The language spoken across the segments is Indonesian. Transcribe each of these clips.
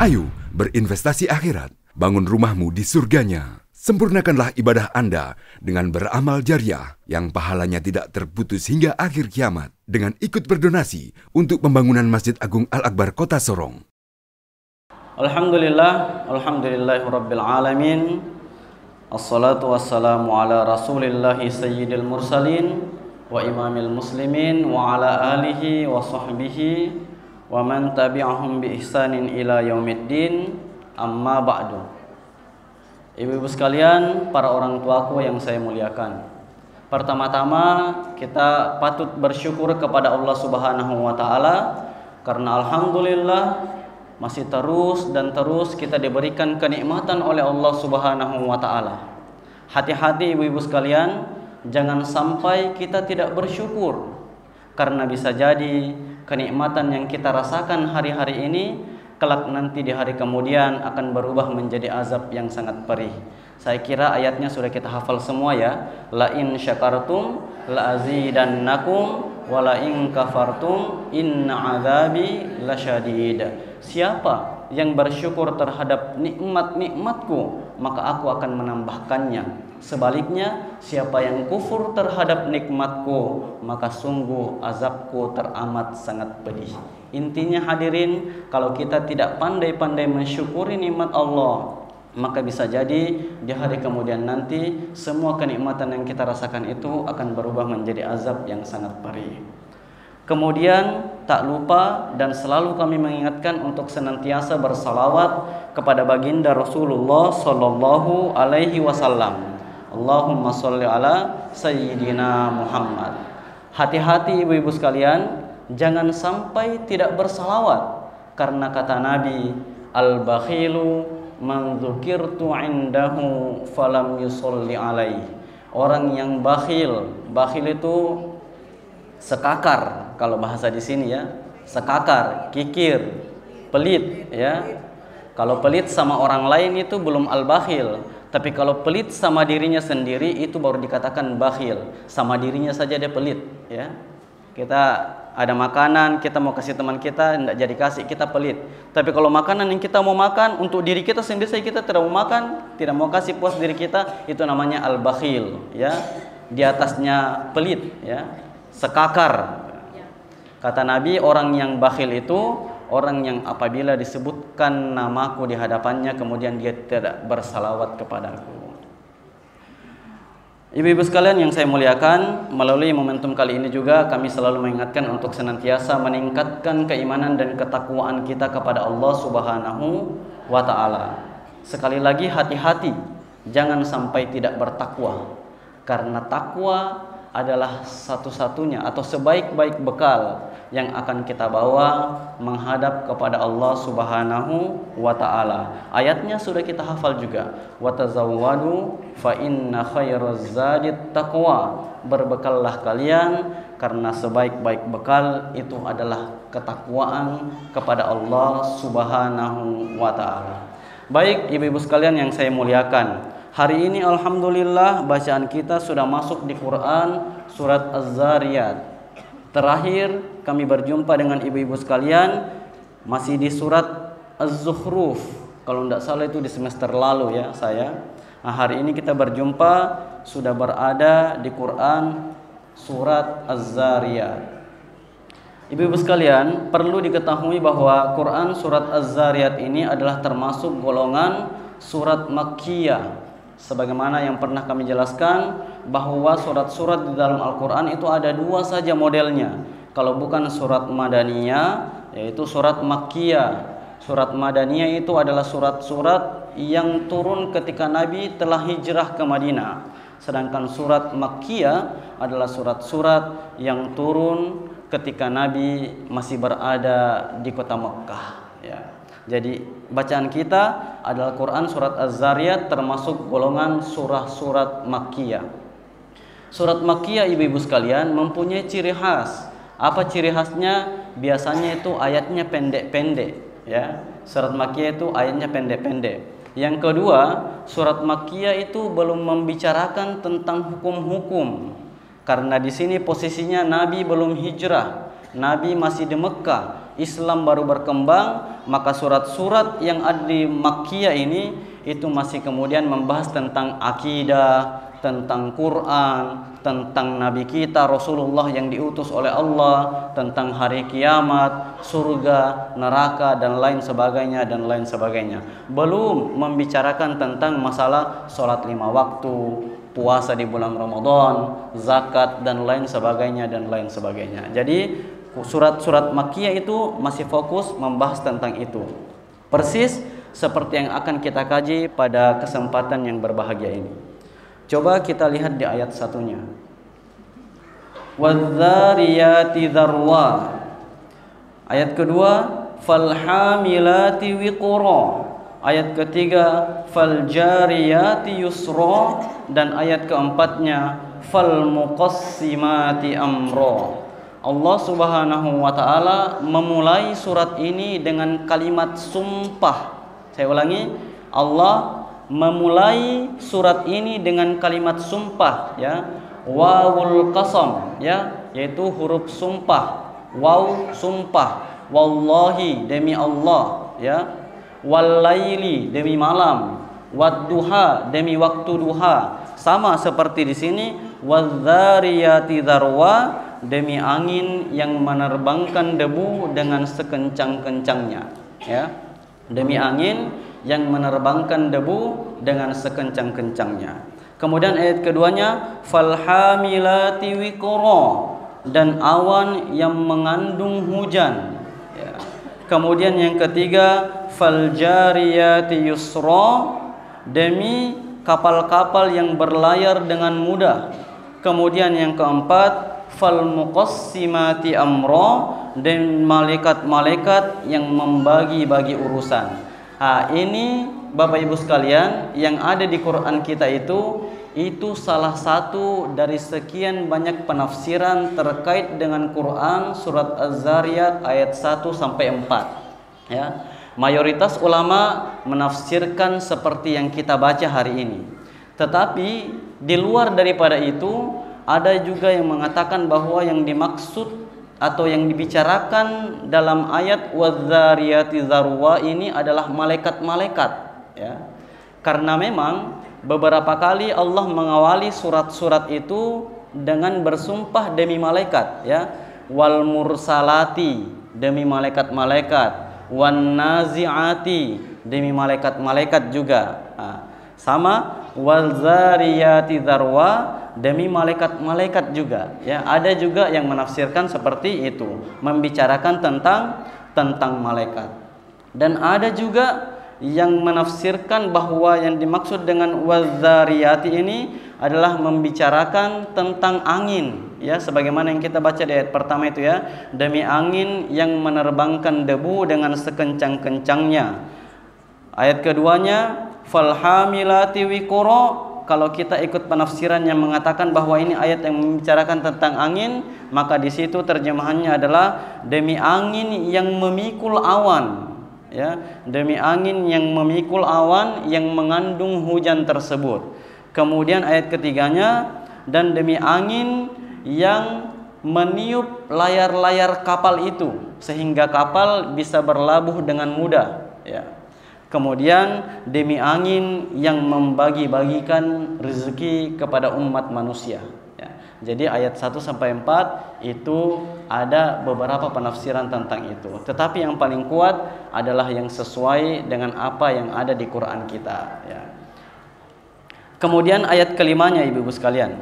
Ayo berinvestasi akhirat, bangun rumahmu di surganya. Sempurnakanlah ibadah Anda dengan beramal jariah yang pahalanya tidak terputus hingga akhir kiamat dengan ikut berdonasi untuk pembangunan Masjid Agung Al-Akbar Kota Sorong. Alhamdulillahirabbil alamin. Assalatu wassalamu ala Rasulillahi sayyidil mursalin wa imamil muslimin wa ala alihi wa sahbihi wa man tabi'ahum bi ihsanin ila yaumiddin. Amma ba'du. Ibu-ibu sekalian, para orang tuaku yang saya muliakan. Pertama-tama kita patut bersyukur kepada Allah Subhanahu wa taala karena alhamdulillah masih terus dan terus kita diberikan kenikmatan oleh Allah Subhanahu wa taala. Hati-hati ibu-ibu sekalian, jangan sampai kita tidak bersyukur karena bisa jadi kenikmatan yang kita rasakan hari-hari ini kelak nanti di hari kemudian akan berubah menjadi azab yang sangat perih. Saya kira ayatnya sudah kita hafal semua ya. La in syakartum la azidannakum wa la in kafartum inna azabi lasyadid. Siapa yang bersyukur terhadap nikmat-nikmatku, maka aku akan menambahkannya. Sebaliknya, siapa yang kufur terhadap nikmatku, maka sungguh azabku teramat sangat pedih. Intinya hadirin, kalau kita tidak pandai-pandai mensyukuri nikmat Allah, maka bisa jadi di hari kemudian nanti semua kenikmatan yang kita rasakan itu akan berubah menjadi azab yang sangat perih. Kemudian tak lupa dan selalu kami mengingatkan untuk senantiasa bersalawat kepada baginda Rasulullah sallallahu alaihi wasallam. Allahumma sholli ala sayyidina Muhammad. Hati-hati ibu-ibu sekalian, jangan sampai tidak bersalawat karena kata Nabi, al-bakhilu man dzukirtu indahu falam yusolli alaihi. Orang yang bakhil itu sekakar kalau bahasa di sini ya, sekakar, kikir, pelit ya. Kalau pelit sama orang lain itu belum al-bakhil, tapi kalau pelit sama dirinya sendiri itu baru dikatakan bakhil. Sama dirinya saja dia pelit ya. Kita ada makanan, kita mau kasih teman kita, tidak jadi kasih, kita pelit. Tapi kalau makanan yang kita mau makan untuk diri kita sendiri saja kita tidak mau makan, tidak mau kasih puas diri kita, itu namanya al-bakhil ya. Di atasnya pelit ya, sekakar. Kata Nabi, orang yang bakhil itu orang yang apabila disebutkan namaku di hadapannya kemudian dia tidak bersalawat kepadaku. Ibu-ibu sekalian yang saya muliakan, melalui momentum kali ini juga kami selalu mengingatkan untuk senantiasa meningkatkan keimanan dan ketakwaan kita kepada Allah Subhanahu wa taala. Sekali lagi hati-hati, jangan sampai tidak bertakwa. Karena takwa adalah satu-satunya atau sebaik-baik bekal yang akan kita bawa menghadap kepada Allah Subhanahu wa taala. Ayatnya sudah kita hafal juga. Wa tazawwadu fa inna khairaz zadit taqwa. Berbekallah kalian karena sebaik-baik bekal itu adalah ketakwaan kepada Allah Subhanahu wa taala. Baik ibu-ibu sekalian yang saya muliakan, hari ini alhamdulillah bacaan kita sudah masuk di Quran surat Az-Zariyat. Terakhir kami berjumpa dengan ibu-ibu sekalian masih di surat Az-Zukhruf. Kalau tidak salah itu di semester lalu ya saya. Nah, hari ini kita berjumpa sudah berada di Quran surat Az-Zariyat. Ibu-ibu sekalian, perlu diketahui bahwa Quran surat Az-Zariyat ini adalah termasuk golongan surat Makkiyah. Sebagaimana yang pernah kami jelaskan bahwa surat-surat di dalam Al-Quran itu ada dua saja modelnya. Kalau bukan surat Madaniyah, yaitu surat Makkiyah. Surat Madaniyah itu adalah surat-surat yang turun ketika Nabi telah hijrah ke Madinah. Sedangkan surat Makkiyah adalah surat-surat yang turun ketika Nabi masih berada di kota Mekkah ya. Jadi bacaan kita adalah Quran surat Az-Zariyat termasuk golongan surah-surat Makkiyah. Surat Makkiyah ibu-ibu sekalian mempunyai ciri khas. Apa ciri khasnya? Biasanya itu ayatnya pendek-pendek ya. Surat Makkiyah itu ayatnya pendek-pendek. Yang kedua, surat Makkiyah itu belum membicarakan tentang hukum-hukum. Karena di sini posisinya Nabi belum hijrah. Nabi masih di Mekah, Islam baru berkembang, maka surat-surat yang ada di Makkiyah ini itu masih kemudian membahas tentang akidah, tentang Quran, tentang Nabi kita Rasulullah yang diutus oleh Allah, tentang hari kiamat, surga, neraka, dan lain sebagainya dan lain sebagainya. Belum membicarakan tentang masalah sholat 5 waktu, puasa di bulan Ramadan, zakat, dan lain sebagainya dan lain sebagainya. Jadi surat-surat Makkiyah itu masih fokus membahas tentang itu. Persis seperti yang akan kita kaji pada kesempatan yang berbahagia ini. Coba kita lihat di ayat satunya. Wadh-dhariyati dharwa. Ayat kedua, falhamilati wiqra. Ayat ketiga, faljariyati yusra. Dan ayat keempatnya, falmuqassimati amra. Allah Subhanahu wa taala memulai surat ini dengan kalimat sumpah. Saya ulangi, Allah memulai surat ini dengan kalimat sumpah, ya. Wawul qasam, ya, yaitu huruf sumpah. Waw sumpah, wallahi demi Allah, ya. Wallaili demi malam, wadduha demi waktu duha. Sama seperti di sini, wadh-dhariyati dharwa, demi angin yang menerbangkan debu dengan sekencang-kencangnya, ya. Demi angin yang menerbangkan debu dengan sekencang-kencangnya. Kemudian ayat keduanya, falhamilati wiqra, dan awan yang mengandung hujan, ya. Kemudian yang ketiga, faljariyati yusra, demi kapal-kapal yang berlayar dengan mudah. Kemudian yang keempat, falmuqassimati amra, dan malaikat-malaikat yang membagi-bagi urusan. Ini Bapak Ibu sekalian yang ada di Quran kita itu salah satu dari sekian banyak penafsiran terkait dengan Quran surat Az-Zariyat ayat 1 sampai 4, ya. Mayoritas ulama menafsirkan seperti yang kita baca hari ini. Tetapi di luar daripada itu ada juga yang mengatakan bahwa yang dimaksud atau yang dibicarakan dalam ayat wadh-dhariyati dharwa ini adalah malaikat-malaikat, ya. Karena memang beberapa kali Allah mengawali surat-surat itu dengan bersumpah demi malaikat, ya. Wal mursalati, demi malaikat-malaikat, wan nazi'ati, demi malaikat-malaikat juga. Sama wal zariyati dharwa, demi malaikat-malaikat juga, ya. Ada juga yang menafsirkan seperti itu, membicarakan tentang malaikat. Dan ada juga yang menafsirkan bahwa yang dimaksud dengan wadzariyati ini adalah membicarakan tentang angin, ya, sebagaimana yang kita baca di ayat pertama itu, ya, demi angin yang menerbangkan debu dengan sekencang-kencangnya. Ayat keduanya, falhamilati wiqra. Kalau kita ikut penafsiran yang mengatakan bahwa ini ayat yang membicarakan tentang angin, maka di situ terjemahannya adalah demi angin yang memikul awan, ya, demi angin yang memikul awan yang mengandung hujan tersebut. Kemudian ayat ketiganya, dan demi angin yang meniup layar-layar kapal itu sehingga kapal bisa berlabuh dengan mudah, ya. Kemudian demi angin yang membagi-bagikan rezeki kepada umat manusia, ya. Jadi ayat 1 sampai 4 itu ada beberapa penafsiran tentang itu. Tetapi yang paling kuat adalah yang sesuai dengan apa yang ada di Quran kita, ya. Kemudian ayat kelimanya, ibu-ibu sekalian,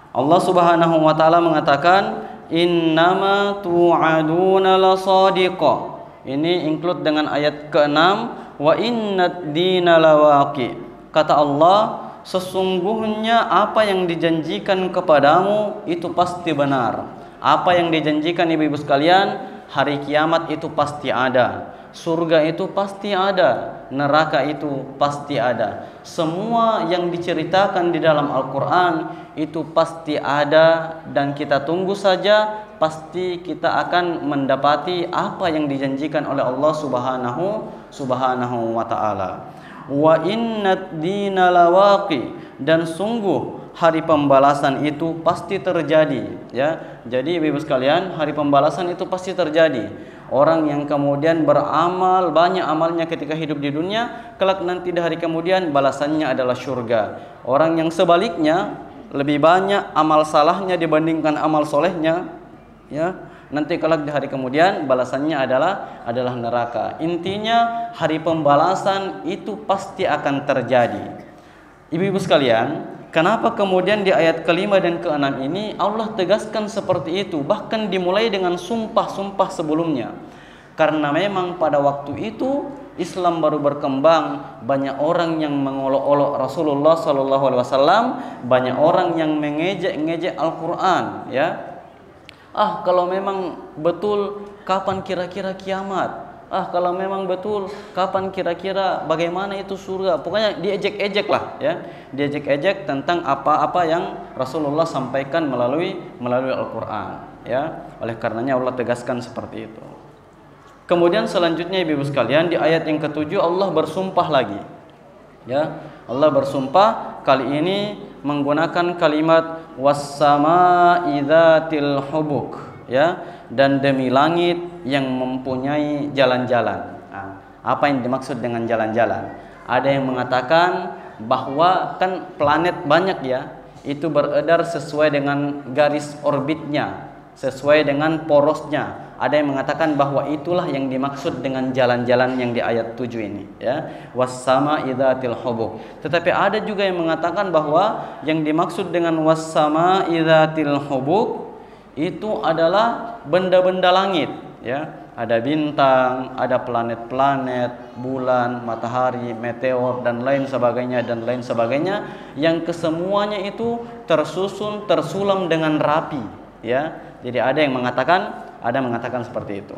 Allah Subhanahu wa taala mengatakan innama tu'aduna lasadiqa. Ini include dengan ayat ke-6, wa innad dina lawaqi. Kata Allah, sesungguhnya apa yang dijanjikan kepadamu itu pasti benar. Apa yang dijanjikan ibu-ibu sekalian, hari kiamat itu pasti ada, surga itu pasti ada, neraka itu pasti ada. Semua yang diceritakan di dalam Al-Quran itu pasti ada, dan kita tunggu saja, pasti kita akan mendapati apa yang dijanjikan oleh Allah Subhanahu wa ta'ala. Wa innad dina lawaqi, dan sungguh hari pembalasan itu pasti terjadi, ya. Jadi Ibu sekalian, hari pembalasan itu pasti terjadi. Orang yang kemudian beramal banyak amalnya ketika hidup di dunia, kelak nanti di hari kemudian balasannya adalah surga. Orang yang sebaliknya lebih banyak amal salahnya dibandingkan amal solehnya, ya, nanti kelak di hari kemudian balasannya adalah neraka. Intinya hari pembalasan itu pasti akan terjadi. Ibu-ibu sekalian, kenapa kemudian di ayat kelima dan keenam ini Allah tegaskan seperti itu, bahkan dimulai dengan sumpah-sumpah sebelumnya? Karena memang pada waktu itu Islam baru berkembang, banyak orang yang mengolok-olok Rasulullah SAW, banyak orang yang mengejek-ngejek Al-Quran, ya. Kalau memang betul, kapan kira-kira kiamat? Kalau memang betul, kapan kira-kira bagaimana itu surga? Pokoknya diejek-ejek lah, ya. Diejek-ejek tentang apa-apa yang Rasulullah sampaikan melalui Al-Quran, ya. Oleh karenanya Allah tegaskan seperti itu. Kemudian selanjutnya Ibu sekalian, di ayat yang ke-7 Allah bersumpah lagi, ya. Allah bersumpah kali ini menggunakan kalimat was-sama'i dzatil hubuk, ya, dan demi langit yang mempunyai jalan-jalan. Apa yang dimaksud dengan jalan-jalan? Ada yang mengatakan bahwa kan planet banyak, ya, itu beredar sesuai dengan garis orbitnya, sesuai dengan porosnya. Ada yang mengatakan bahwa itulah yang dimaksud dengan jalan-jalan yang di ayat 7 ini, ya. Was-sama'i dzatil hubuk. Tetapi ada juga yang mengatakan bahwa yang dimaksud dengan was-sama'i dzatil hubuk itu adalah benda-benda langit, ya. Ada bintang, ada planet-planet, bulan, matahari, meteor dan lain sebagainya yang kesemuanya itu tersusun, tersulam dengan rapi, ya. Jadi ada yang mengatakan seperti itu.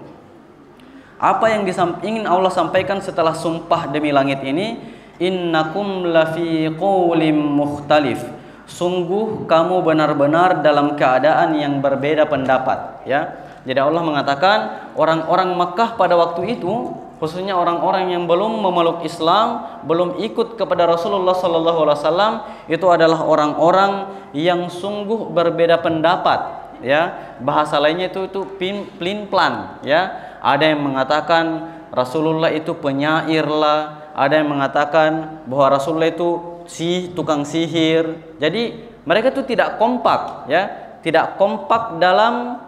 Apa yang ingin Allah sampaikan setelah sumpah demi langit ini? Innakum lafi qawlim mukhtalif. Sungguh kamu benar-benar dalam keadaan yang berbeda pendapat, ya. Jadi Allah mengatakan orang-orang Makkah pada waktu itu, khususnya orang-orang yang belum memeluk Islam, belum ikut kepada Rasulullah SAW, itu adalah orang-orang yang sungguh berbeda pendapat, ya. Bahasa lainnya itu plin-plan, ya. Ada yang mengatakan Rasulullah itu penyair lah, ada yang mengatakan bahwa Rasulullah itu tukang sihir. Jadi mereka itu tidak kompak, ya, tidak kompak dalam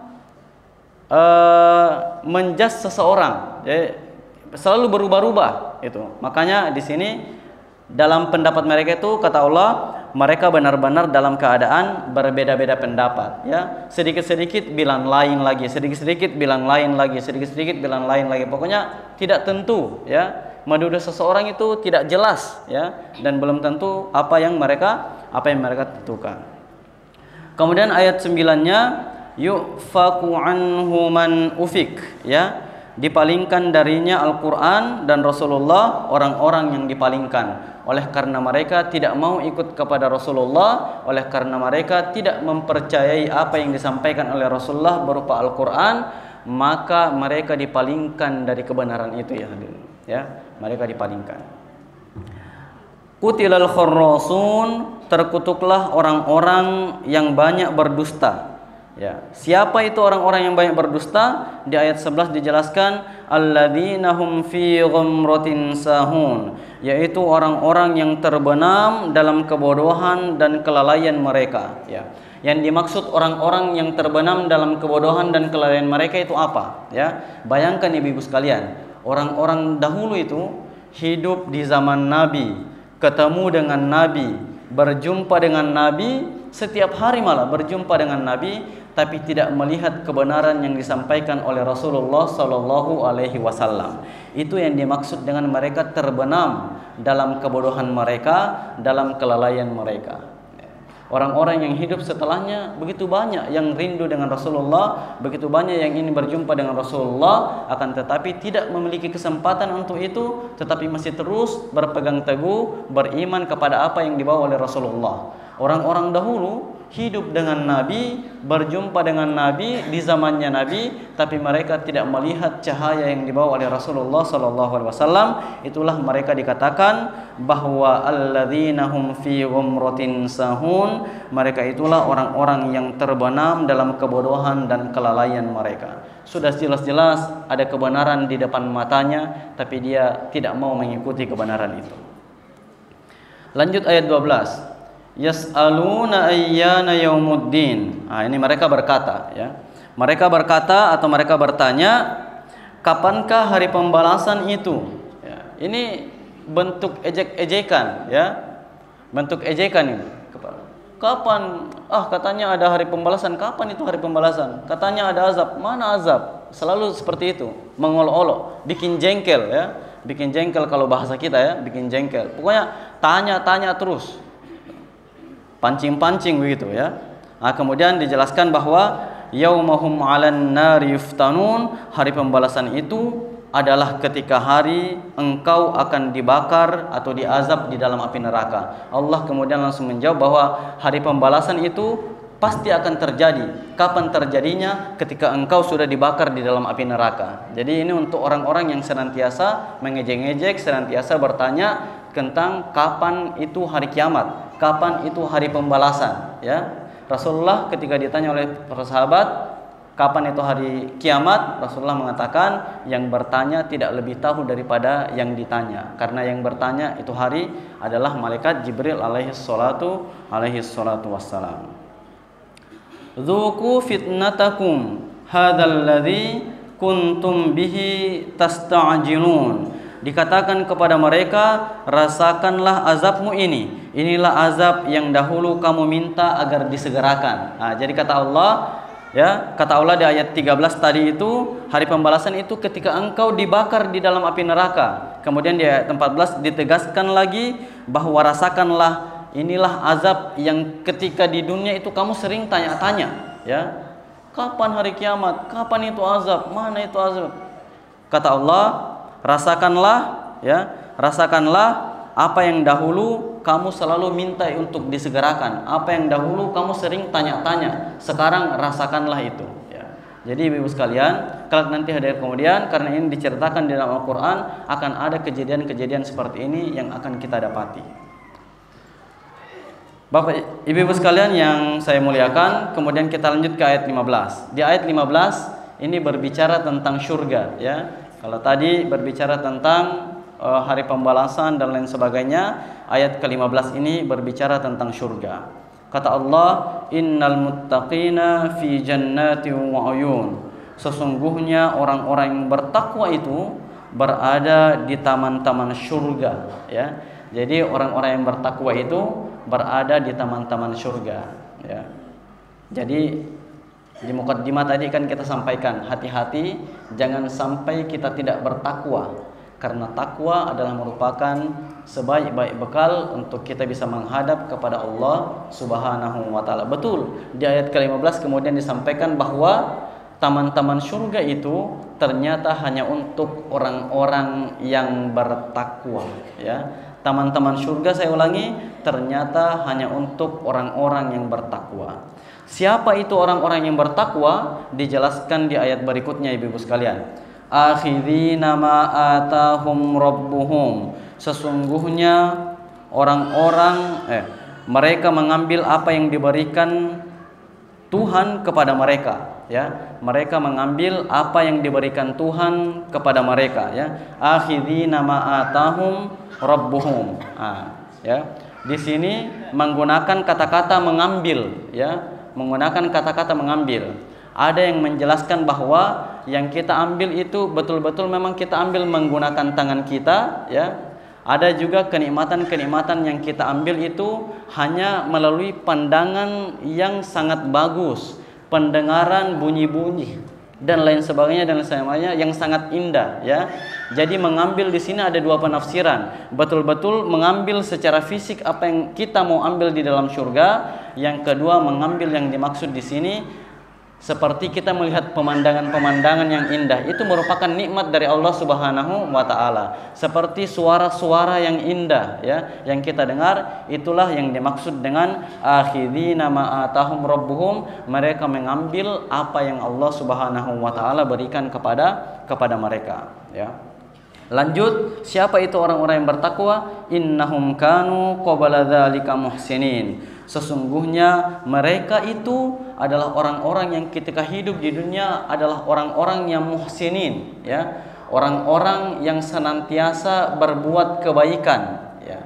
menjas seseorang, ya. Selalu berubah-ubah itu. Makanya di sini dalam pendapat mereka itu kata Allah, mereka benar-benar dalam keadaan berbeda-beda pendapat, ya. Sedikit-sedikit bilang lain lagi, sedikit-sedikit bilang lain lagi, sedikit-sedikit bilang lain lagi. Pokoknya tidak tentu, ya. Menuduh seseorang itu tidak jelas, ya, dan belum tentu apa yang mereka tentukan. Kemudian ayat 9-nya yufaku anhu man ufik, ya. Dipalingkan darinya Al-Quran dan Rasulullah orang-orang yang dipalingkan. Oleh karena mereka tidak mau ikut kepada Rasulullah, oleh karena mereka tidak mempercayai apa yang disampaikan oleh Rasulullah berupa Al-Quran, maka mereka dipalingkan dari kebenaran itu, ya. Ya, mereka dipalingkan. Qutilal khurrasun, terkutuklah orang-orang yang banyak berdusta. Ya, siapa itu orang-orang yang banyak berdusta? Di ayat 11 dijelaskan alladzina hum fi ghamratin sahun, yaitu orang-orang yang terbenam dalam kebodohan dan kelalaian mereka, ya. Yang dimaksud orang-orang yang terbenam dalam kebodohan dan kelalaian mereka itu apa, ya? Bayangkan ibu-ibu sekalian, orang-orang dahulu itu hidup di zaman Nabi, ketemu dengan Nabi, berjumpa dengan Nabi, setiap hari malah berjumpa dengan Nabi, tapi tidak melihat kebenaran yang disampaikan oleh Rasulullah SAW. Itu yang dimaksud dengan mereka terbenam dalam kebodohan mereka, dalam kelalaian mereka. Orang-orang yang hidup setelahnya begitu banyak yang rindu dengan Rasulullah, begitu banyak yang ingin berjumpa dengan Rasulullah, akan tetapi tidak memiliki kesempatan untuk itu, tetapi masih terus berpegang teguh, beriman kepada apa yang dibawa oleh Rasulullah. Orang-orang dahulu hidup dengan Nabi, berjumpa dengan Nabi di zamannya Nabi, tapi mereka tidak melihat cahaya yang dibawa oleh Rasulullah sallallahu alaihi wasallam. Itulah mereka dikatakan bahwa alladzina hum fi ghumratin sahun. Mereka itulah orang-orang yang terbenam dalam kebodohan dan kelalaian mereka. Sudah jelas-jelas ada kebenaran di depan matanya, tapi dia tidak mau mengikuti kebenaran itu. Lanjut ayat 12. Yas'aluna ayyana yaumuddin. Ini mereka berkata, ya. Mereka berkata atau mereka bertanya, kapankah hari pembalasan itu? Ya. Ini bentuk ejek-ejekan, ya. Bentuk ejekan ini. Kapan? Katanya ada hari pembalasan. Kapan itu hari pembalasan? Katanya ada azab. Mana azab? Selalu seperti itu, mengolok-olok, bikin jengkel, ya. Bikin jengkel kalau bahasa kita, ya, bikin jengkel. Pokoknya tanya-tanya terus. Pancing-pancing begitu, ya. Kemudian dijelaskan bahwa yaumahum 'alan nari yuftanun, hari pembalasan itu adalah ketika hari engkau akan dibakar atau diazab di dalam api neraka. Allah kemudian langsung menjawab bahwa hari pembalasan itu pasti akan terjadi. Kapan terjadinya? Ketika engkau sudah dibakar di dalam api neraka. Jadi ini untuk orang-orang yang senantiasa mengejek-ngejek, senantiasa bertanya tentang kapan itu hari kiamat, kapan itu hari pembalasan, ya. Rasulullah ketika ditanya oleh para sahabat kapan itu hari kiamat, Rasulullah mengatakan yang bertanya tidak lebih tahu daripada yang ditanya, karena yang bertanya itu hari adalah malaikat Jibril alaihi salatu wassalam. Dzuqu fitnatakum hadzal ladzi kuntum bihi tasta'jilun. Dikatakan kepada mereka, rasakanlah azabmu ini. Inilah azab yang dahulu kamu minta agar disegerakan. Jadi kata Allah, ya, kata Allah di ayat 13 tadi itu, hari pembalasan itu ketika engkau dibakar di dalam api neraka. Kemudian di ayat 14 ditegaskan lagi bahwa rasakanlah inilah azab yang ketika di dunia itu kamu sering tanya-tanya, ya. Kapan hari kiamat? Kapan itu azab? Mana itu azab? Kata Allah, rasakanlah, ya, rasakanlah apa yang dahulu kamu selalu minta untuk disegerakan, apa yang dahulu kamu sering tanya-tanya, sekarang rasakanlah itu, ya. Jadi ibu sekalian, kalau nanti hadir kemudian, karena ini diceritakan di dalam Al-Quran, akan ada kejadian-kejadian seperti ini yang akan kita dapati. Bapak ibu sekalian yang saya muliakan, kemudian kita lanjut ke ayat 15. Di ayat 15 ini berbicara tentang surga, ya. Kalau tadi berbicara tentang hari pembalasan dan lain sebagainya, ayat ke-15 ini berbicara tentang surga. Kata Allah, innal muttaqina fi jannati wa uyun. Sesungguhnya orang-orang yang bertakwa itu berada di taman-taman surga, ya. Jadi orang-orang yang bertakwa itu berada di taman-taman surga, ya. Jadi di mukaddimah tadi kan kita sampaikan, hati-hati jangan sampai kita tidak bertakwa, karena takwa adalah merupakan sebaik-baik bekal untuk kita bisa menghadap kepada Allah Subhanahu wa taala. Betul, di ayat ke-15 kemudian disampaikan bahwa taman-taman surga itu ternyata hanya untuk orang-orang yang bertakwa, ya. Taman-taman surga, saya ulangi, ternyata hanya untuk orang-orang yang bertakwa. Siapa itu orang-orang yang bertakwa? Dijelaskan di ayat berikutnya ibu-ibu sekalian. Akhidhina ma atahum rabbuhum. Sesungguhnya orang-orang mereka mengambil apa yang diberikan Tuhan kepada mereka, ya. Mereka mengambil apa yang diberikan Tuhan kepada mereka, ya. Akhidhina ma atahum rabbuhum. Ya. Di sini menggunakan kata-kata mengambil, ya. Menggunakan kata-kata mengambil. Ada yang menjelaskan bahwa yang kita ambil itu betul-betul memang kita ambil menggunakan tangan kita, ya. Ada juga kenikmatan-kenikmatan yang kita ambil itu hanya melalui pandangan yang sangat bagus, pendengaran bunyi-bunyi dan lain sebagainya yang sangat indah, ya. Jadi mengambil di sini ada dua penafsiran. Betul-betul mengambil secara fisik apa yang kita mau ambil di dalam surga. Yang kedua, mengambil yang dimaksud di sini seperti kita melihat pemandangan-pemandangan yang indah, itu merupakan nikmat dari Allah Subhanahu wa taala. Seperti suara-suara yang indah ya, yang kita dengar, itulah yang dimaksud dengan akhidina ma atahum rabbuhum, mereka mengambil apa yang Allah Subhanahu wa taala berikan kepada mereka ya. Lanjut, siapa itu orang-orang yang bertakwa? Innahum kanu qabla dzalika muhsinin. Sesungguhnya mereka itu adalah orang-orang yang ketika hidup di dunia adalah orang-orang yang muhsinin ya, orang-orang yang senantiasa berbuat kebaikan ya.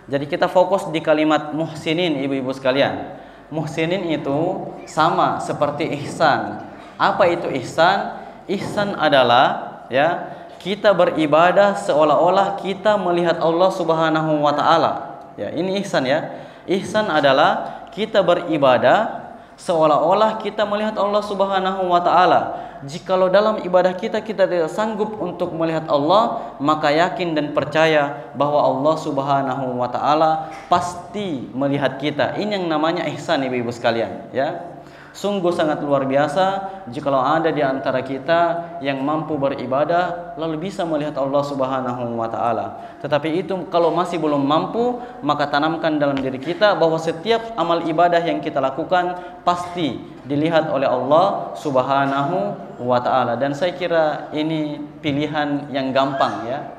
Jadi kita fokus di kalimat muhsinin, ibu-ibu sekalian. Muhsinin itu sama seperti ihsan. Apa itu ihsan? Ihsan adalah ya, kita beribadah seolah-olah kita melihat Allah Subhanahu wa taala. Ya, ini ihsan ya. Ihsan adalah kita beribadah seolah-olah kita melihat Allah Subhanahu wa taala. Jikalau dalam ibadah kita tidak sanggup untuk melihat Allah, maka yakin dan percaya bahwa Allah Subhanahu wa taala pasti melihat kita. Ini yang namanya ihsan, ibu-ibu sekalian, ya. Sungguh sangat luar biasa jikalau ada di antara kita yang mampu beribadah lalu bisa melihat Allah Subhanahu wa taala. Tetapi itu kalau masih belum mampu, maka tanamkan dalam diri kita bahwa setiap amal ibadah yang kita lakukan pasti dilihat oleh Allah Subhanahu wa taala. Dan saya kira ini pilihan yang gampang ya.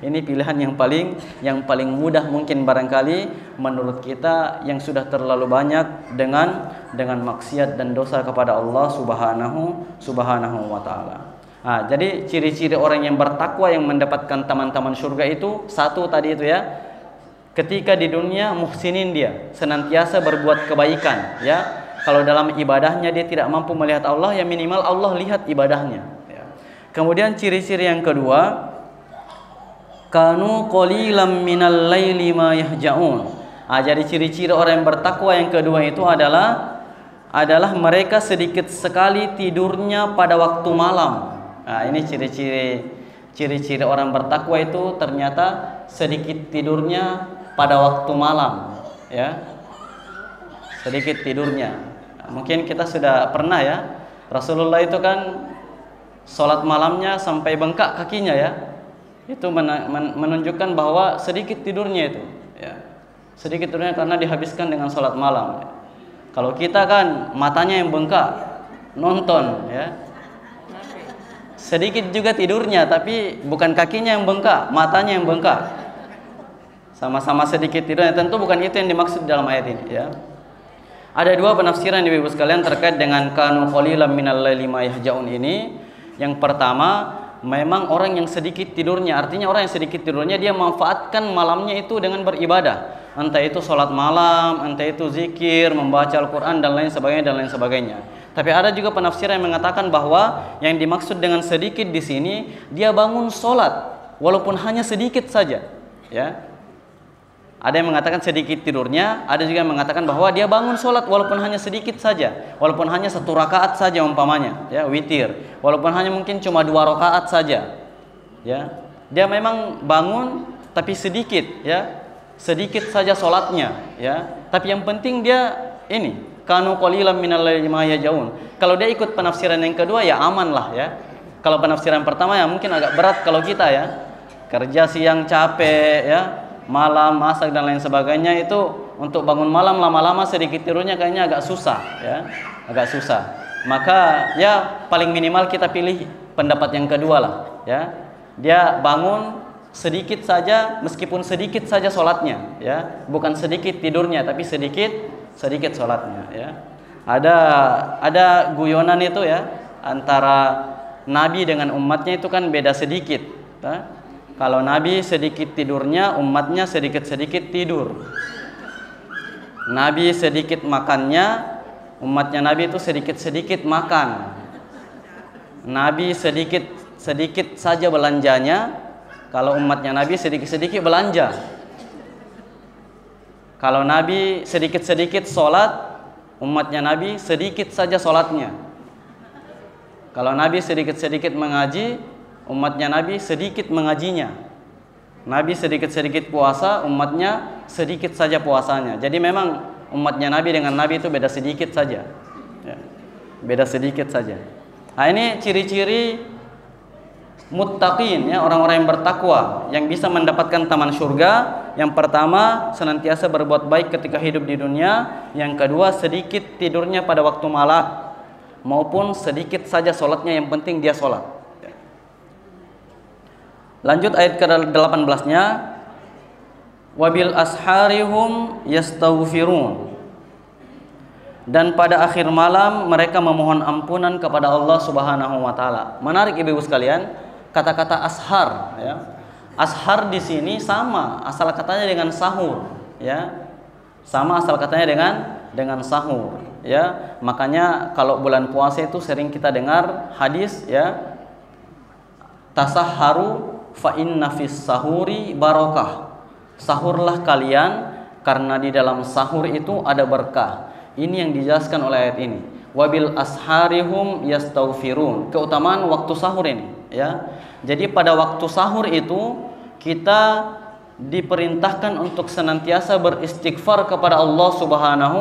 Ini pilihan yang paling mudah mungkin barangkali menurut kita yang sudah terlalu banyak dengan maksiat dan dosa kepada Allah Subhanahu wa taala. Nah, jadi ciri-ciri orang yang bertakwa yang mendapatkan taman-taman surga itu satu tadi itu ya. Ketika di dunia muhsinin, dia senantiasa berbuat kebaikan ya. Kalau dalam ibadahnya dia tidak mampu melihat Allah, ya minimal Allah lihat ibadahnya ya. Kemudian ciri-ciri yang kedua, kanu qalilan minal laili ma yahjaun. Jadi ciri-ciri orang yang bertakwa yang kedua itu adalah mereka sedikit sekali tidurnya pada waktu malam. Ini ciri-ciri orang bertakwa itu ternyata sedikit tidurnya pada waktu malam, ya. Sedikit tidurnya. Mungkin kita sudah pernah ya. Rasulullah itu kan sholat malamnya sampai bengkak kakinya ya. Itu menunjukkan bahwa sedikit tidurnya itu ya. Sedikit tidurnya karena dihabiskan dengan sholat malam ya. Kalau kita kan matanya yang bengkak nonton ya, sedikit juga tidurnya tapi bukan kakinya yang bengkak, matanya yang bengkak, sama-sama sedikit tidurnya. Tentu bukan itu yang dimaksud dalam ayat ini ya. Ada dua penafsiran ibu-ibu sekalian terkait dengan kanu qalilan minal laili ma yahjaun ini. Yang pertama, memang orang yang sedikit tidurnya, artinya orang yang sedikit tidurnya dia manfaatkan malamnya itu dengan beribadah, entah itu sholat malam, entah itu zikir, membaca Al-Quran dan lain sebagainya. Tapi ada juga penafsiran yang mengatakan bahwa yang dimaksud dengan sedikit di sini dia bangun sholat walaupun hanya sedikit saja ya. Ada yang mengatakan sedikit tidurnya, ada juga yang mengatakan bahwa dia bangun sholat walaupun hanya sedikit saja, walaupun hanya 1 rakaat saja umpamanya, ya witir, walaupun hanya mungkin cuma 2 rakaat saja, ya. Dia memang bangun tapi sedikit, ya, sedikit saja sholatnya, ya. Tapi yang penting dia ini kanu qalilan minal laili ma yahjaun. Kalau dia ikut penafsiran yang kedua ya aman lah ya. Kalau penafsiran pertama ya mungkin agak berat kalau kita ya kerja siang capek ya, malam masak dan lain sebagainya, itu untuk bangun malam lama-lama sedikit tidurnya kayaknya agak susah ya, agak susah. Maka ya paling minimal kita pilih pendapat yang kedua lah ya. Dia bangun sedikit saja, meskipun sedikit saja sholatnya ya, bukan sedikit tidurnya tapi sedikit sholatnya ya. Ada guyonan itu ya, antara Nabi dengan umatnya itu kan beda sedikit ya. Kalau Nabi sedikit tidurnya, umatnya sedikit-sedikit tidur. Nabi sedikit makannya, umatnya Nabi itu sedikit-sedikit makan. Nabi sedikit saja belanjanya, kalau umatnya Nabi sedikit-sedikit belanja. Kalau Nabi sedikit-sedikit sholat, umatnya Nabi sedikit saja sholatnya. Kalau Nabi sedikit-sedikit mengaji, umatnya Nabi sedikit mengajinya. Nabi sedikit-sedikit puasa, umatnya sedikit saja puasanya. Jadi memang umatnya Nabi dengan Nabi itu beda sedikit saja ya. beda sedikit saja. Nah, ini ciri-ciri muttaqin, ya, orang-orang yang bertakwa yang bisa mendapatkan taman surga. Yang pertama, senantiasa berbuat baik ketika hidup di dunia. Yang kedua, sedikit tidurnya pada waktu malam, maupun sedikit saja sholatnya, yang penting dia sholat. Lanjut ayat ke-18-nya, wabil asharihum yastaghfirun, dan pada akhir malam mereka memohon ampunan kepada Allah Subhanahu wa taala. Menarik Ibu-ibu sekalian, kata-kata ashar, ya. Ashar di sini sama asal katanya dengan sahur, ya. Sama asal katanya dengan sahur, ya. Makanya kalau bulan puasa itu sering kita dengar hadis, ya, tasahharu fa inna fis sahuri barokah. Sahurlah kalian karena di dalam sahur itu ada berkah. Ini yang dijelaskan oleh ayat ini. Wabil asharihum yastaghfirun. Keutamaan waktu sahur ini, ya. Jadi pada waktu sahur itu kita diperintahkan untuk senantiasa beristighfar kepada Allah Subhanahu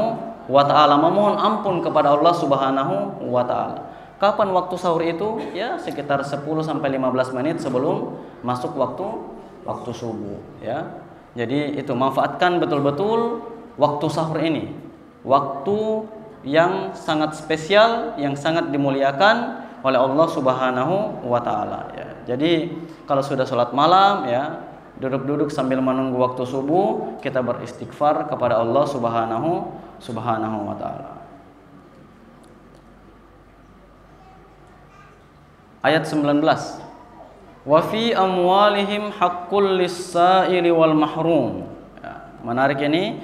wa taala, memohon ampun kepada Allah Subhanahu wa taala. Kapan waktu sahur itu? Ya, sekitar 10 sampai 15 menit sebelum masuk waktu subuh, ya. Jadi itu manfaatkan betul-betul waktu sahur ini. Waktu yang sangat spesial, yang sangat dimuliakan oleh Allah Subhanahu wa taala, ya. Jadi kalau sudah sholat malam, ya, duduk-duduk sambil menunggu waktu subuh, kita beristighfar kepada Allah Subhanahu wa taala. Ayat 19. Wa fi amwalihim haqqul lis-sa'ili wal mahrum. Ya, menarik ini.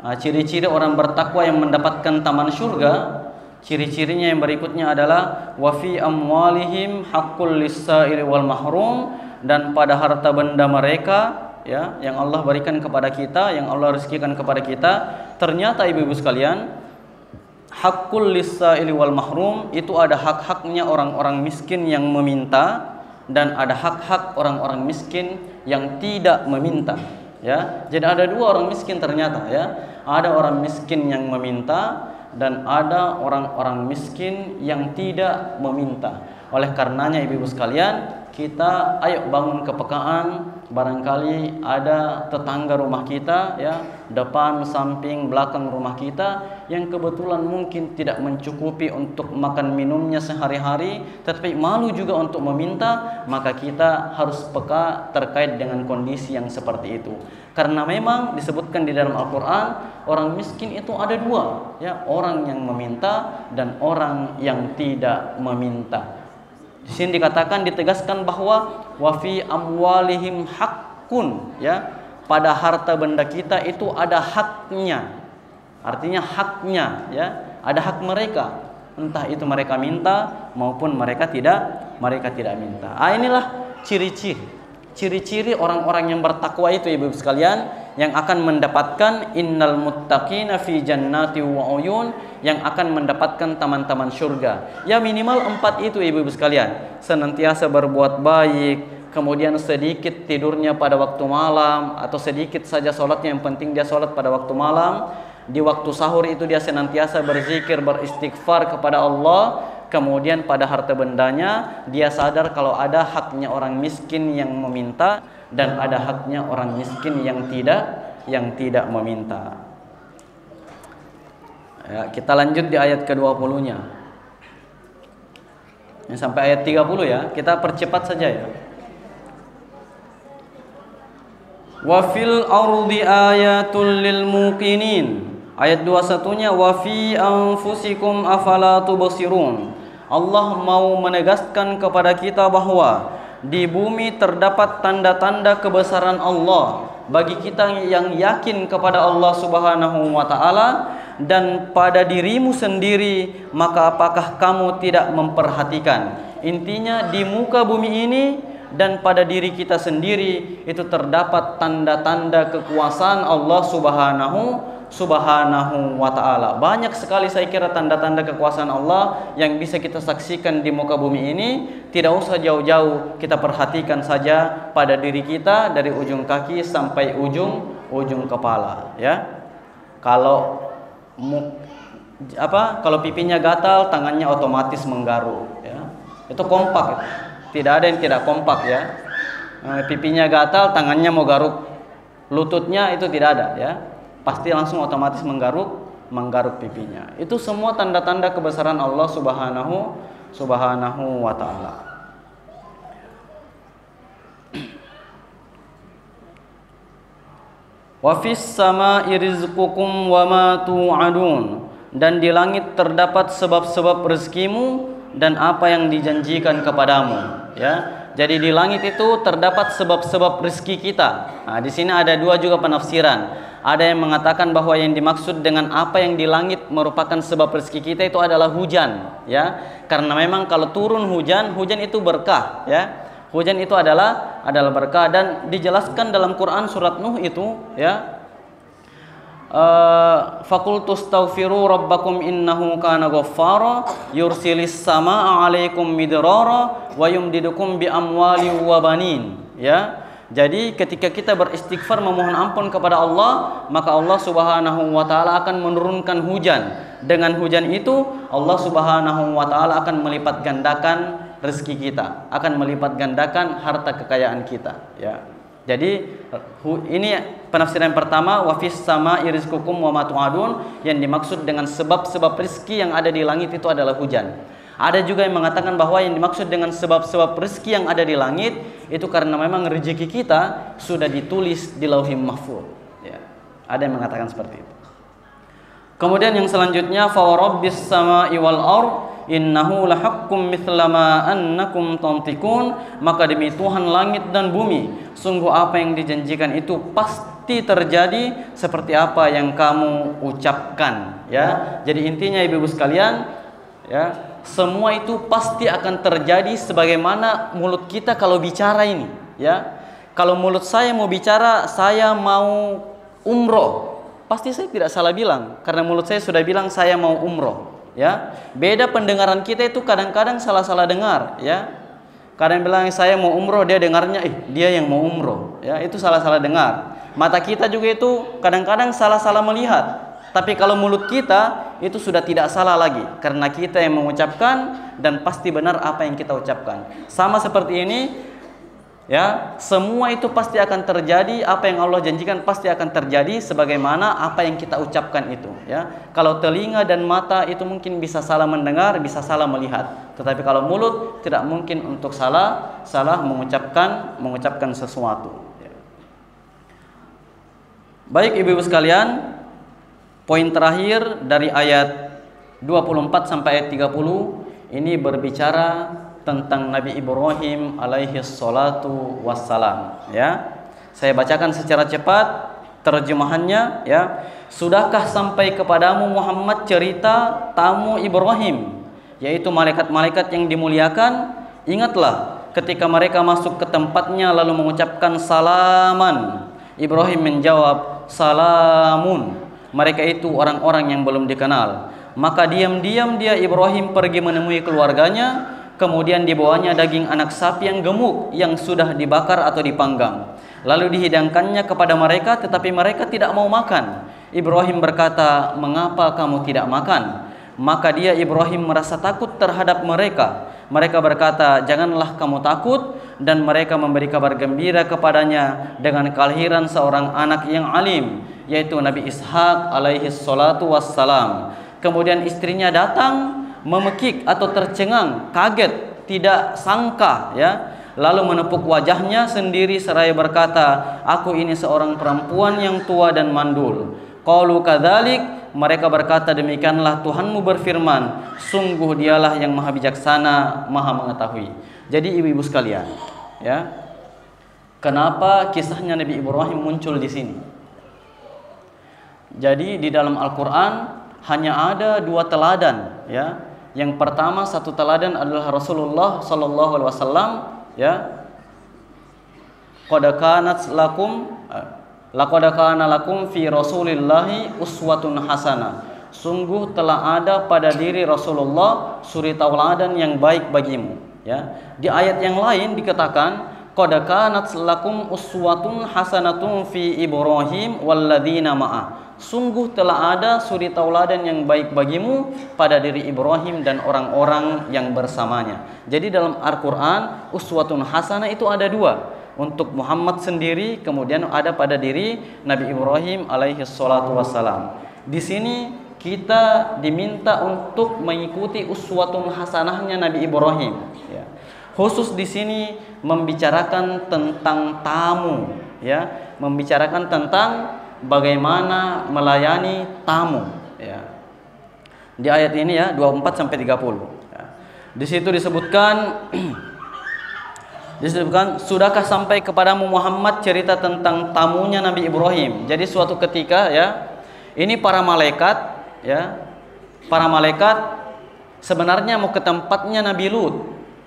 Ciri-ciri orang bertakwa yang mendapatkan taman surga, ciri-cirinya yang berikutnya adalah wa fi amwalihim haqqul lis-sa'ili wal mahrum, dan pada harta benda mereka, ya, yang Allah berikan kepada kita, yang Allah rezekikan kepada kita, ternyata ibu-ibu sekalian, haqqul lis-sa'ili wal mahrum itu ada hak-haknya orang-orang miskin yang meminta, dan ada hak-hak orang-orang miskin yang tidak meminta, ya. Jadi ada dua orang miskin ternyata, ya. Ada orang miskin yang meminta dan ada orang-orang miskin yang tidak meminta. Oleh karenanya ibu-ibu sekalian, kita ayo bangun kepekaan. Barangkali ada tetangga rumah kita, ya, depan, samping, belakang rumah kita, yang kebetulan mungkin tidak mencukupi untuk makan minumnya sehari-hari, tetapi malu juga untuk meminta. Maka kita harus peka terkait dengan kondisi yang seperti itu. Karena memang disebutkan di dalam Al-Quran, orang miskin itu ada dua, ya, orang yang meminta dan orang yang tidak meminta. Di sini dikatakan, ditegaskan bahwa wa fi amwalihim haqqun, ya, pada harta benda kita itu ada haknya. Artinya haknya, ya, ada hak mereka. Entah itu mereka minta maupun mereka tidak minta. Inilah ciri-ciri orang-orang yang bertakwa itu, ibu sekalian, yang akan mendapatkan innal muttaqina fi jannati wa uyun, yang akan mendapatkan taman-taman surga. Ya, minimal 4 itu ibu-ibu sekalian. Senantiasa berbuat baik, kemudian sedikit tidurnya pada waktu malam, atau sedikit saja sholatnya, yang penting dia sholat pada waktu malam. Di waktu sahur itu dia senantiasa berzikir, beristighfar kepada Allah. Kemudian pada harta bendanya dia sadar kalau ada haknya orang miskin yang meminta dan ada haknya orang miskin yang tidak meminta. Ya, kita lanjut di ayat ke-20-nya. Sampai ayat 30, ya. Kita percepat saja, ya. Wa fil ardi ayatul lil muqinin. Ayat 21-nya wa fi anfusikum afala tubsirun. Allah mau menegaskan kepada kita bahwa di bumi terdapat tanda-tanda kebesaran Allah bagi kita yang yakin kepada Allah Subhanahu wa taala. Dan pada dirimu sendiri, maka apakah kamu tidak memperhatikan? Intinya di muka bumi ini dan pada diri kita sendiri itu terdapat tanda-tanda kekuasaan Allah Subhanahu wa ta'ala. Banyak sekali saya kira tanda-tanda kekuasaan Allah yang bisa kita saksikan di muka bumi ini. Tidak usah jauh-jauh, kita perhatikan saja pada diri kita dari ujung kaki sampai ujung kepala, ya. Kalau kalau pipinya gatal, tangannya otomatis menggaruk, ya. Itu kompak. Tidak ada yang tidak kompak, ya. Pipinya gatal, tangannya mau garuk, lututnya itu tidak ada, ya. Pasti langsung otomatis menggaruk pipinya. Itu semua tanda-tanda kebesaran Allah Subhanahu wa taala. Wa fis sama'i rizqukum wa ma tu'adun, dan di langit terdapat sebab-sebab rezekimu dan apa yang dijanjikan kepadamu, ya. Jadi di langit itu terdapat sebab-sebab rezeki kita. Nah, di sini ada dua juga penafsiran. Ada yang mengatakan bahwa yang dimaksud dengan apa yang di langit merupakan sebab rezeki kita itu adalah hujan, ya. Karena memang kalau turun hujan itu berkah, ya. Hujan itu adalah berkah, dan dijelaskan dalam Quran surat Nuh itu, ya. Faqultu astaghfiru rabbakum innahu kana ghaffara yursilis samaa 'alaikum midrara wa yumdidukum bi amwali wa banin, ya. Jadi ketika kita beristighfar memohon ampun kepada Allah, maka Allah Subhanahu wa taala akan menurunkan hujan. Dengan hujan itu Allah Subhanahu wa taala akan melipat gandakan rezeki kita, akan melipat gandakan harta kekayaan kita, ya. Jadi ini penafsiran pertama, wa fis sama'i rizqukum wa ma tu'adun, yang dimaksud dengan sebab-sebab rezeki yang ada di langit itu adalah hujan. Ada juga yang mengatakan bahwa yang dimaksud dengan sebab-sebab rezeki yang ada di langit itu karena memang rezeki kita sudah ditulis di Lauhul Mahfuz, ya. Ada yang mengatakan seperti itu. Kemudian yang selanjutnya, fa rabbis sama'i wal ard innahu lahaqqum mithla ma annakum tantiqun, maka demi Tuhan langit dan bumi, sungguh apa yang dijanjikan itu pasti terjadi seperti apa yang kamu ucapkan, ya. Jadi intinya ibu-ibu sekalian, ya, semua itu pasti akan terjadi sebagaimana mulut kita kalau bicara ini, ya. Kalau mulut saya mau bicara, saya mau umroh, pasti saya tidak salah bilang karena mulut saya sudah bilang saya mau umroh, ya. Beda pendengaran kita itu kadang-kadang salah-salah dengar, ya. Kadang bilang saya mau umroh, dia dengarnya dia yang mau umroh, ya. Itu salah-salah dengar. Mata kita juga itu kadang-kadang salah-salah melihat. Tapi kalau mulut kita itu sudah tidak salah lagi karena kita yang mengucapkan dan pasti benar apa yang kita ucapkan. Sama seperti ini, ya, semua itu pasti akan terjadi, apa yang Allah janjikan pasti akan terjadi sebagaimana apa yang kita ucapkan itu, ya. Kalau telinga dan mata itu mungkin bisa salah mendengar, bisa salah melihat, tetapi kalau mulut tidak mungkin untuk salah mengucapkan sesuatu, ya. Baik ibu-ibu sekalian, poin terakhir dari ayat 24 sampai ayat 30 ini berbicara tentang Nabi Ibrahim alaihi salatu wassalam, ya. Saya bacakan secara cepat terjemahannya, ya. Sudahkah sampai kepadamu Muhammad cerita tamu Ibrahim, yaitu malaikat-malaikat yang dimuliakan? Ingatlah ketika mereka masuk ke tempatnya lalu mengucapkan salaman. Ibrahim menjawab salamun. Mereka itu orang-orang yang belum dikenal. Maka diam-diam dia Ibrahim pergi menemui keluarganya. Kemudian dibawanya daging anak sapi yang gemuk yang sudah dibakar atau dipanggang. Lalu dihidangkannya kepada mereka, tetapi mereka tidak mau makan. Ibrahim berkata, "Mengapa kamu tidak makan?" Maka dia Ibrahim merasa takut terhadap mereka. Mereka berkata, "Janganlah kamu takut." Dan mereka memberi kabar gembira kepadanya dengan kelahiran seorang anak yang alim, yaitu Nabi Ishak alaihi salatu wassalam. Kemudian istrinya datang memekik atau tercengang, kaget, tidak sangka, ya. Lalu menepuk wajahnya sendiri seraya berkata, "Aku ini seorang perempuan yang tua dan mandul." Qalu kadzalik, mereka berkata, "Demikianlah Tuhanmu berfirman, sungguh dialah yang maha bijaksana, maha mengetahui." Jadi ibu-ibu sekalian, ya, kenapa kisahnya Nabi Ibrahim muncul di sini? Jadi di dalam Al-Quran hanya ada dua teladan, ya. Yang pertama, satu teladan adalah Rasulullah Sallallahu Alaihi Wasallam, ya. Qad kana lakum fi Rasulillahi uswatun hasanah. Sungguh telah ada pada diri Rasulullah suri tauladan yang baik bagimu, ya. Di ayat yang lain dikatakan qad kanat lakum uswatun hasanatun fi Ibrahim walladzina ma'ah. Sungguh telah ada suri tauladan yang baik bagimu pada diri Ibrahim dan orang-orang yang bersamanya. Jadi dalam Al-Quran uswatun hasanah itu ada dua, untuk Muhammad sendiri, kemudian ada pada diri Nabi Ibrahim alaihi salatu wassalam. Di sini kita diminta untuk mengikuti uswatun hasanahnya Nabi Ibrahim, ya. Khusus di sini membicarakan tentang tamu, ya, membicarakan tentang bagaimana melayani tamu, ya. Di ayat ini ya 24 sampai 30. Ya. Di situ disebutkan sudahkah sampai kepadamu Muhammad cerita tentang tamunya Nabi Ibrahim. Jadi suatu ketika, ya, ini para malaikat, ya, para malaikat sebenarnya mau ke tempatnya Nabi Lut,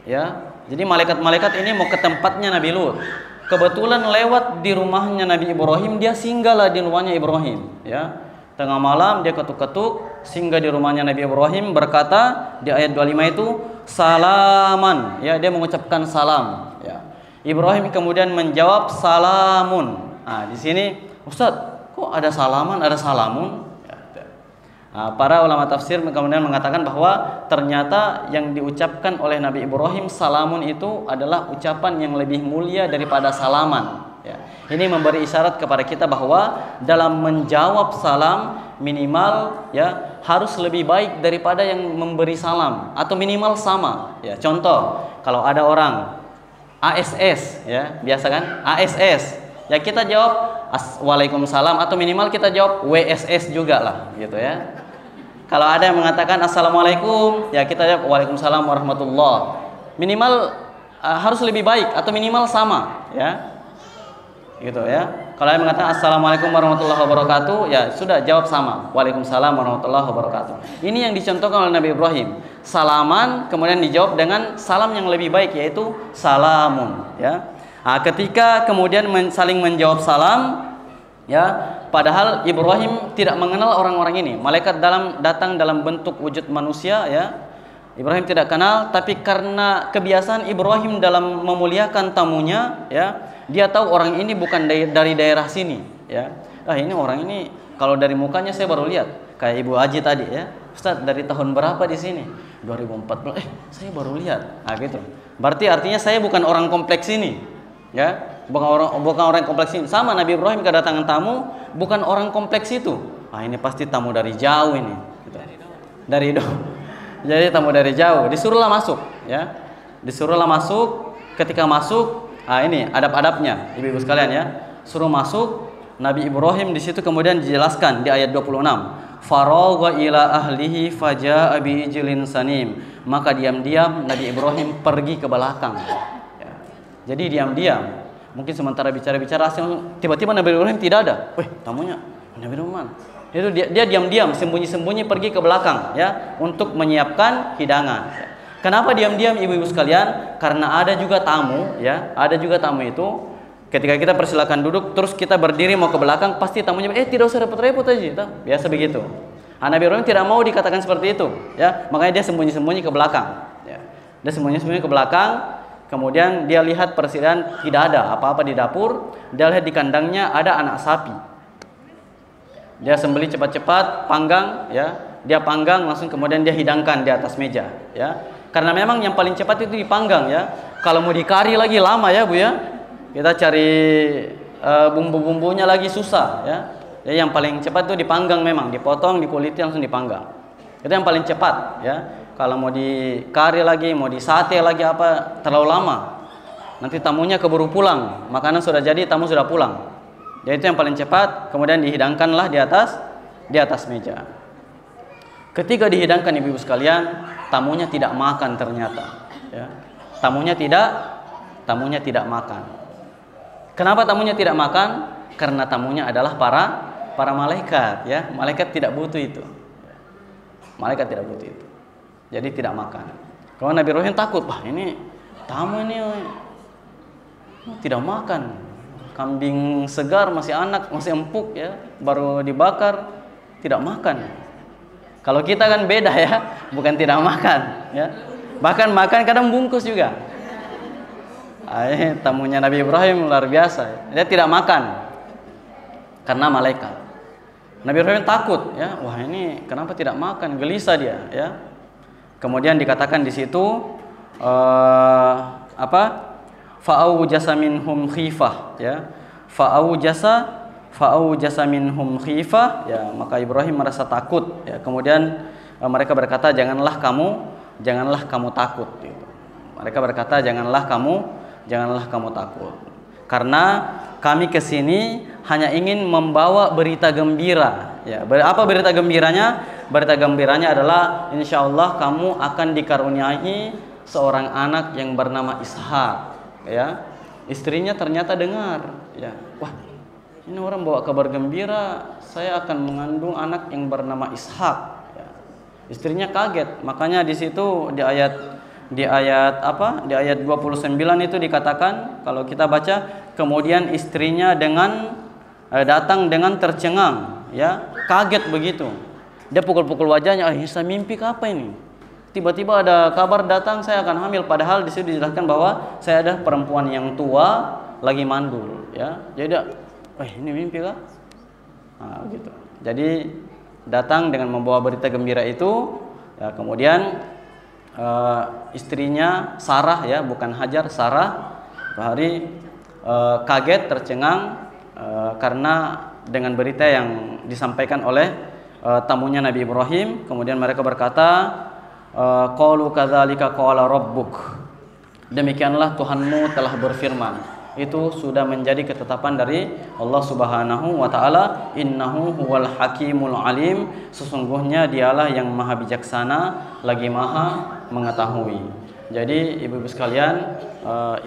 ya. Jadi malaikat-malaikat ini mau ke tempatnya Nabi Lut. Kebetulan lewat di rumahnya Nabi Ibrahim, dia singgahlah di rumahnya Ibrahim, ya. Tengah malam dia ketuk-ketuk, singgah di rumahnya Nabi Ibrahim, berkata di ayat 25 itu salaman, ya, dia mengucapkan salam, ya. Ibrahim kemudian menjawab salamun. Nah, di sini, Ustaz, kok ada salaman, ada salamun? Nah, para ulama tafsir kemudian mengatakan bahwa ternyata yang diucapkan oleh Nabi Ibrahim salamun itu adalah ucapan yang lebih mulia daripada salaman, ya. Ini memberi isyarat kepada kita bahwa dalam menjawab salam minimal, ya, harus lebih baik daripada yang memberi salam, atau minimal sama, ya. Contoh, kalau ada orang ASS, ya, biasa kan ASS, ya, kita jawab Waalaikumsalam, atau minimal kita jawab WSS juga lah, gitu, ya. Kalau ada yang mengatakan Assalamualaikum, ya, kita jawab Waalaikumsalam warahmatullah. Minimal harus lebih baik atau minimal sama, ya, gitu, ya. Kalau yang mengatakan Assalamualaikum warahmatullahi wabarakatuh, ya sudah jawab sama, Waalaikumsalam warahmatullahi wabarakatuh. Ini yang dicontohkan oleh Nabi Ibrahim. Salaman kemudian dijawab dengan salam yang lebih baik, yaitu salamun, ya. Nah, ketika kemudian saling menjawab salam, ya, padahal Ibrahim tidak mengenal orang-orang ini. Malaikat datang dalam bentuk wujud manusia, ya. Ibrahim tidak kenal, tapi karena kebiasaan Ibrahim dalam memuliakan tamunya, ya, dia tahu orang ini bukan dari daerah sini, ya. Ini orang ini kalau dari mukanya saya baru lihat, kayak Ibu Haji tadi, ya. Ustaz, dari tahun berapa di sini? 2014. Saya baru lihat. Nah, gitu. Berarti artinya saya bukan orang kompleks ini, ya. Bukan orang kompleks ini. Sama Nabi Ibrahim kedatangan tamu bukan orang kompleks itu. Ini pasti tamu dari jauh ini, gitu. Dari Jadi tamu dari jauh, disuruhlah masuk, ya. Disuruhlah masuk. Ketika masuk, ini adab-adabnya, ibu-ibu sekalian, ya. Suruh masuk. Nabi Ibrahim di situ kemudian dijelaskan di ayat 26. Faragha ila ahlihi faja'a bi ijlin sanim. Maka diam-diam Nabi Ibrahim pergi ke belakang, ya. Jadi diam-diam. Mungkin sementara bicara-bicara, tiba-tiba Nabi Ibrahim tidak ada. Tamunya Nabi Ibrahim. Itu dia diam-diam, sembunyi-sembunyi pergi ke belakang, ya, untuk menyiapkan hidangan. Kenapa diam-diam, ibu-ibu sekalian? Karena ada juga tamu, ya, ada juga tamu itu. Ketika kita persilakan duduk, terus kita berdiri mau ke belakang, pasti tamunya, tidak usah repot-repot aja, biasa begitu. Nabi Ibrahim tidak mau dikatakan seperti itu, ya, makanya dia sembunyi-sembunyi ke belakang, ya. Dia sembunyi-sembunyi ke belakang. Kemudian dia lihat persediaan tidak ada apa-apa di dapur. Dia lihat di kandangnya ada anak sapi. Dia sembelih cepat-cepat, panggang, ya. Dia panggang langsung kemudian dia hidangkan di atas meja, ya. Karena memang yang paling cepat itu dipanggang, ya. Kalau mau dikari lagi lama, ya, Bu, ya. Kita cari bumbu-bumbunya lagi susah, ya. Jadi yang paling cepat itu dipanggang, memang dipotong, dikuliti langsung dipanggang. Itu yang paling cepat, ya. Kalau mau dikari lagi, mau disate lagi apa, terlalu lama. Nanti tamunya keburu pulang, makanan sudah jadi, tamu sudah pulang. Jadi itu yang paling cepat, kemudian dihidangkanlah di atas meja. Ketika dihidangkan, ibu-ibu sekalian, tamunya tidak makan ternyata, ya. Tamunya tidak makan. Kenapa tamunya tidak makan? Karena tamunya adalah para malaikat, ya. Malaikat tidak butuh itu. Malaikat tidak butuh itu. Jadi tidak makan. Kalau Nabi Ibrahim takut, ini tamu ini tidak makan. Kambing segar, masih anak, masih empuk, ya, baru dibakar, tidak makan. Kalau kita kan beda, ya, bukan tidak makan, ya. Bahkan makan kadang bungkus juga. Tamunya Nabi Ibrahim luar biasa. Dia tidak makan karena malaikat. Nabi Ibrahim takut, ya. Wah, ini kenapa tidak makan? Gelisah dia, ya. Kemudian dikatakan di situ Fa'aujasa minhum khifah, ya. Fa'aujasa minhum khifah, ya. Maka Ibrahim merasa takut, ya. Kemudian mereka berkata, janganlah kamu takut, gitu. Mereka berkata, janganlah kamu takut. Karena kami kesini hanya ingin membawa berita gembira. Ya, apa berita gembiranya? Berita gembiranya adalah insya Allah kamu akan dikaruniai seorang anak yang bernama Ishak. Ya, istrinya ternyata dengar. Ya, wah, ini orang bawa kabar gembira, saya akan mengandung anak yang bernama Ishak. Ya. Istrinya kaget. Makanya di situ di ayat 29 itu dikatakan, kalau kita baca, kemudian istrinya datang dengan tercengang, ya, kaget begitu. Dia pukul-pukul wajahnya, saya mimpi apa ini? Tiba-tiba ada kabar datang saya akan hamil, padahal di situ dijelaskan bahwa saya ada perempuan yang tua lagi mandul, ya. Jadi ini mimpi kah? Nah, gitu. Jadi datang dengan membawa berita gembira itu, ya, kemudian istrinya Sarah, ya, bukan Hajar, Sarah, hari kaget, tercengang karena dengan berita yang disampaikan oleh tamunya Nabi Ibrahim. Kemudian mereka berkata, qalu kadzalika qala rabbuk, demikianlah Tuhanmu telah berfirman. Itu sudah menjadi ketetapan dari Allah Subhanahu wa taala, innahu huwal hakimul alim, sesungguhnya dialah yang maha bijaksana lagi maha mengetahui. Jadi ibu-ibu sekalian,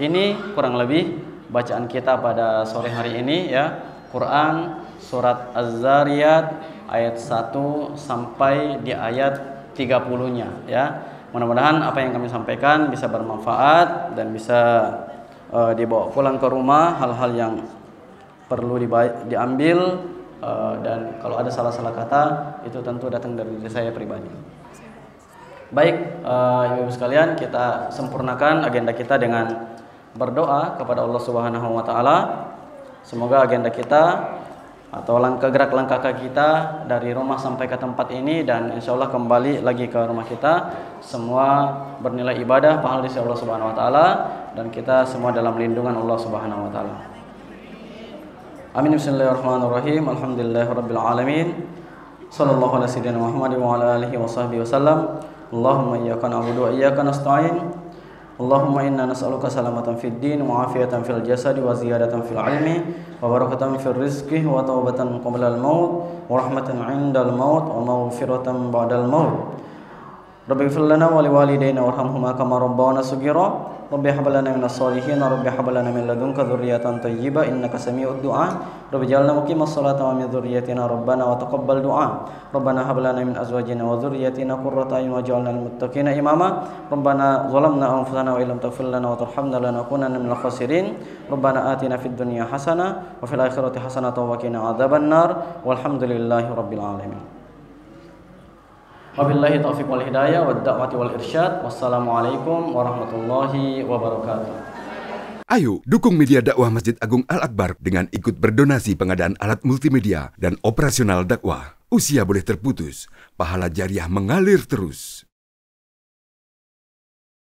ini kurang lebih bacaan kita pada sore hari ini, ya. Quran surat Az-Zariyat ayat 1 sampai di ayat 30-nya, ya. Mudah-mudahan apa yang kami sampaikan bisa bermanfaat dan bisa dibawa pulang ke rumah, hal-hal yang perlu diambil, dan kalau ada salah-salah kata itu tentu datang dari diri saya pribadi. Baik, ibu-ibu sekalian, kita sempurnakan agenda kita dengan berdoa kepada Allah Subhanahu wa taala. Semoga agenda kita atau gerak langkah kita dari rumah sampai ke tempat ini dan insya Allah kembali lagi ke rumah kita semua bernilai ibadah, pahala di sisi Allah Subhanahu wa taala, dan kita semua dalam lindungan Allah Subhanahu wa taala. Amin. Bismillahirrahmanirrahim. Alhamdulillahirabbil alamin. Sallallahu ala sayyidina Muhammad wa ala alihi washabbihi wasallam. Allahumma iyyaka na'budu wa iyyaka nasta'in. Allahumma inna nas'aluka salamatan fid din wa afiyatan fil jasadi wa ziyadatan fil ilmi wa barakatan fil rizqi wa taubatan qabla al maut wa rahmatan 'inda al maut wa maghfiratan ba'da al maut. Rabbi ighfir lana wa liwalidayna warhamhuma kama rabbawna shaghira. Rabbi hab lana minas shalihin, Rabbi hab lana min ladunka dzurriyyatan thayyibah innaka sami'ud du'a. Rabbi ij'alna muqimas salati wa min dzurriyyatina rabbana wa taqabbal du'a. Rabbana hab lana min azwajina wa dzurriyyatina qurrata a'yun waj'alna lil muttaqina imama. Rabbana zalamna anfusana wa illam taghfir lana wa tarhamna lanakunanna minal khasirin. Rabbana atina fid dunya hasanah wa fil akhirati hasanah wa qina adzabannar. Walhamdulillahi rabbil alamin. Wabillahi taufiq wal hidayah wad da'wati wal irsyad. Wassalamualaikum warahmatullahi wabarakatuh. Ayo dukung media dakwah Masjid Agung Al-Akbar dengan ikut berdonasi pengadaan alat multimedia dan operasional dakwah. Usia boleh terputus, pahala jariah mengalir terus.